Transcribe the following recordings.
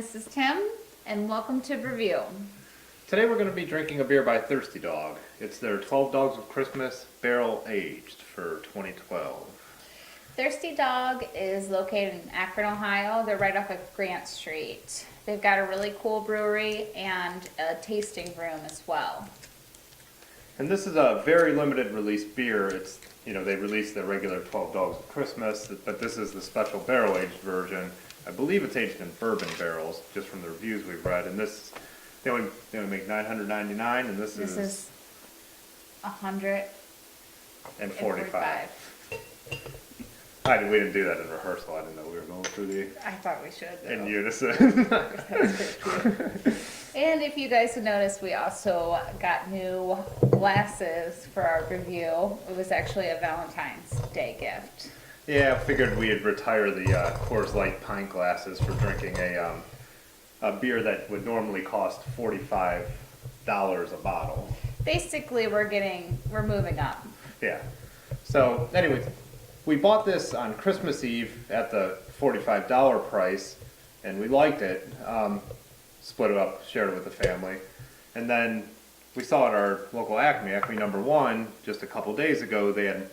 this is Tim, and welcome to BrewView. Today we're going to be drinking a beer by Thirsty Dog. It's their 12 Dogs of Christmas barrel aged for 2012. Thirsty Dog is located in Akron, Ohio. They're right off of Grant Street. They've got a really cool brewery and a tasting room as well. And this is a very limited release beer. It's, they released the regular 12 Dogs of Christmas, but this is the special barrel aged version. I believe it's aged in bourbon barrels, just from the reviews we've read. And this, they only make $9.99, and this is $145. We didn't do that in rehearsal. I didn't know we were going through the. I thought we should, though. In unison. And if you guys have noticed, we also got new glasses for our review. It was actually a Valentine's Day gift. Yeah, I figured we'd retire the Coors Light pint glasses for drinking a beer that would normally cost $45 a bottle. Basically, we're moving up. Yeah. So, anyways, we bought this on Christmas Eve at the $45 price, and we liked it. Split it up, shared it with the family, and then we saw at our local Acme number 1, just a couple days ago. They had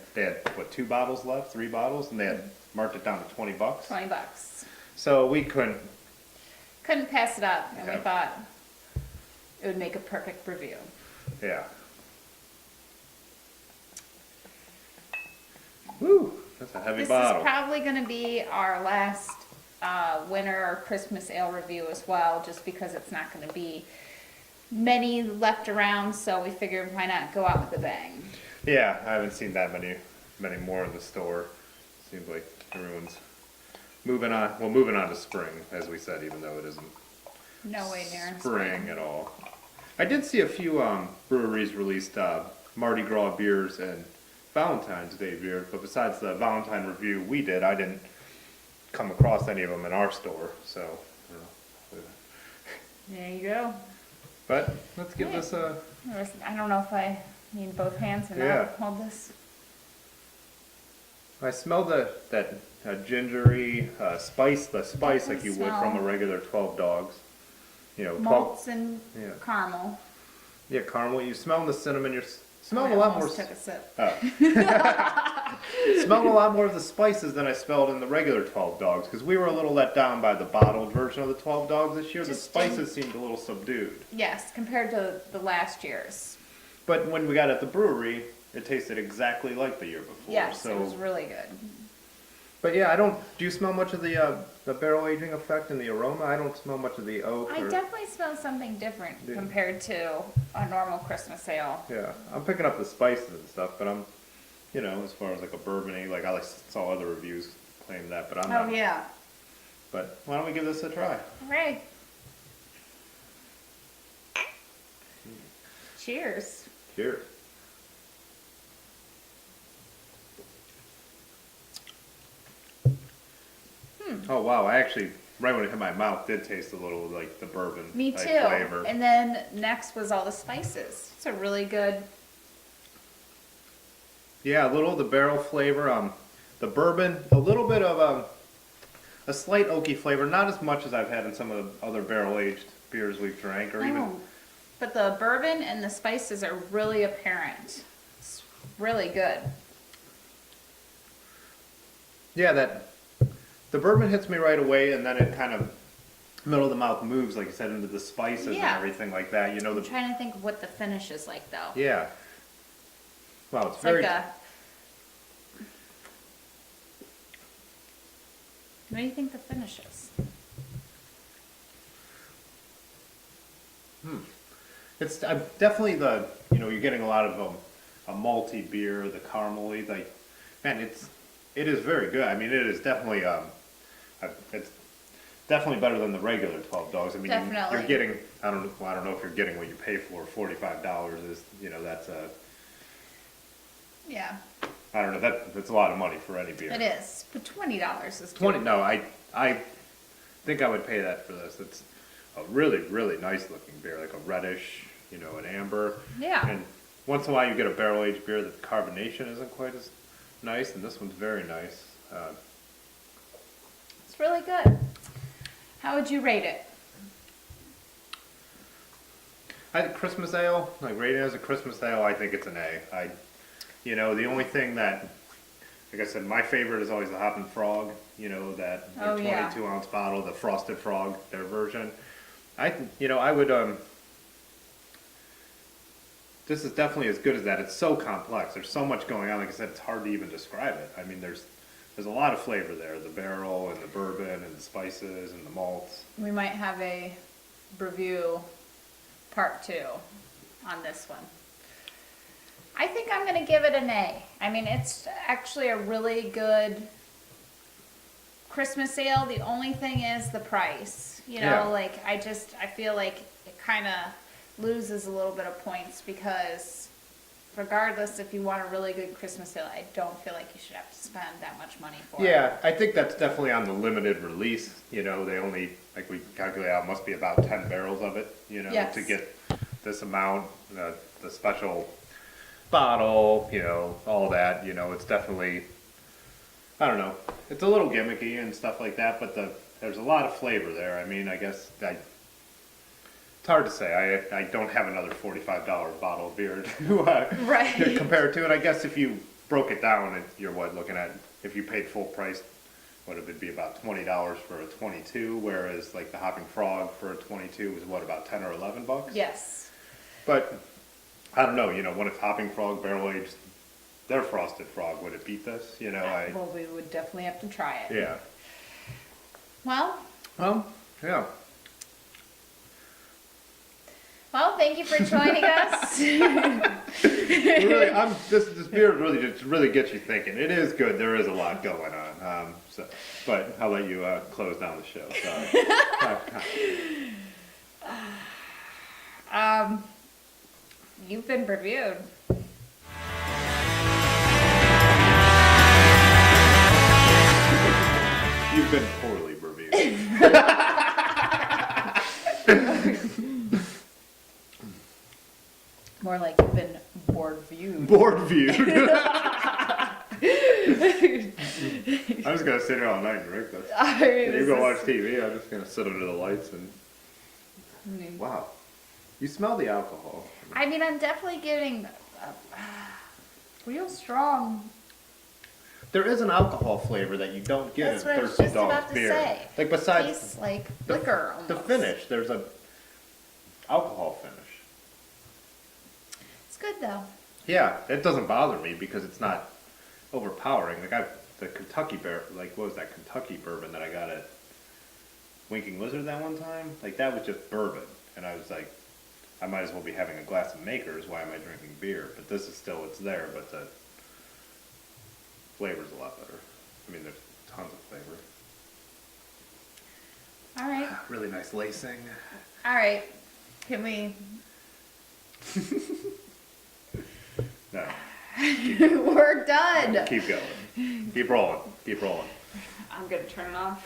what, 2 bottles left, 3 bottles, and they had marked it down to $20. $20. So we couldn't pass it up, and Okay. we thought it would make a perfect review. Yeah. Woo! That's a heavy This bottle. is probably going to be our last winter or Christmas ale review as well, just because it's not going to be many left around, so we figured why not go out with a bang. Yeah, I haven't seen that many more in the store. Seems like everyone's moving on. Well, moving on to spring, as we said, even though it isn't No way near spring at all. I did see a few breweries released Mardi Gras beers and Valentine's Day beer, but besides the Valentine review we did, I didn't come across any of them in our store. So, I don't know. There you go. But let's give this a. I don't know if I need both hands or not. Yeah. Hold this. I smell that gingery spice, the spice like you would from a regular 12 Dogs. Malts and Yeah. caramel. Yeah, caramel. You smell the cinnamon. You're smelling a lot more. Almost took a sip. Smelling a lot more of the spices than I smelled in the regular 12 Dogs, because we were a little let down by the bottled version of the 12 Dogs this year. The spices seemed a little subdued. Yes, compared to the last year's. But when we got at the brewery, it tasted exactly like the year before. Yes, so. it was really good. But yeah, do you smell much of the barrel aging effect and the aroma? I don't smell much of the oak. I definitely smell something different compared to a normal Christmas ale. Yeah, I'm picking up the spices and stuff, but I'm, as far as like a bourbon-y, like I saw other reviews claim that, but I'm not. Oh yeah. But why don't we give this a try? All right. Cheers. Cheers. Oh wow, I actually, right when it hit my mouth, did taste a little like the bourbon Me too. flavor. And then next was all the spices. It's a really good. Yeah, a little of the barrel flavor, the bourbon, a little bit of a slight oaky flavor, not as much as I've had in some of the other barrel-aged beers we've drank, or even. But the bourbon and the spices are really apparent. It's really good. Yeah, the bourbon hits me right away, and then it kind of middle of the mouth moves, like you said, into the spices and everything like that. I'm trying to think of what the finish is like, though. Yeah. Wow, it's Like very. What do you think the finish is? It's definitely you're getting a lot of a malty beer, the caramely, like, man, it is very good. I mean, it is definitely it's definitely better than the regular 12 Dogs. I mean, Definitely. you're getting, I don't know if you're getting what you pay for. $45 is, that's a. Yeah. I don't know. That's a lot of money for any beer. It is, but $20 is 20. No, I think I would pay that for this. It's a really, really nice looking beer, like a reddish, an amber. Yeah. And once in a while you get a barrel aged beer that the carbonation isn't quite as nice, and this one's very nice. It's really good. How would you rate it? I think Christmas ale, like rated as a Christmas ale, I think it's an A. The only thing that, like I said, my favorite is always the Hoppin' Frog, that Oh, yeah. 22-ounce bottle, the Frosted Frog, their version. I would, this is definitely as good as that. It's so complex. There's so much going on. Like I said, it's hard to even describe it. I mean, there's a lot of flavor there. The barrel and the bourbon and the spices and the malts. We might have a BrewView part 2 on this one. I think I'm gonna give it an A. I mean, it's actually a really good Christmas ale. The only thing is the price. Yeah. Like I feel like it kind of loses a little bit of points because regardless if you want a really good Christmas ale, I don't feel like you should have to spend that much money for it. Yeah, I think that's definitely on the limited release. They only, like we calculate out, must be about 10 barrels of it, Yes. to get this amount, the special bottle, all that, it's definitely, I don't know, it's a little gimmicky and stuff like that, but there's a lot of flavor there. I mean, I guess it's hard to say. I don't have another $45 bottle of beer to Right. compare it to it. I guess if you broke it down, you're looking at, if you paid full price, what it would be about $20 for a 22, whereas like the Hopping Frog for a 22 was about 10 or 11 bucks? Yes. But I don't know, what if Hopping Frog barrel aged their Frosted Frog, would it beat this? Well, we would definitely have to try it. Yeah. Well, Yeah. thank you for joining us. This beer really gets you thinking. It is good. There is a lot going on. But I'll let you close down the show. Sorry. You've been reviewed. You've been poorly reviewed. More like you've been board viewed. Board viewed. I'm just gonna sit here all night and drink this. You go watch TV. I'm just gonna sit under the lights and. Wow, you smell the alcohol. I mean, I'm definitely getting real strong. There is an alcohol flavor that you don't get That's in what I was Thirsty just about Dog's to beer. say. Like besides Tastes like liquor the almost. finish, there's a alcohol finish. It's good though. Yeah, it doesn't bother me because it's not overpowering. Like the Kentucky beer, like what was that Kentucky bourbon that I got at Winking Lizard that one time? Like that was just bourbon, and I was like, I might as well be having a glass of Maker's. Why am I drinking beer? But this is still, it's there, but the flavor's a lot better. I mean, there's tons of flavor. All right. Really nice lacing. All right. Can we? No, We're done. keep going. Keep rolling. Keep rolling. I'm gonna turn it off.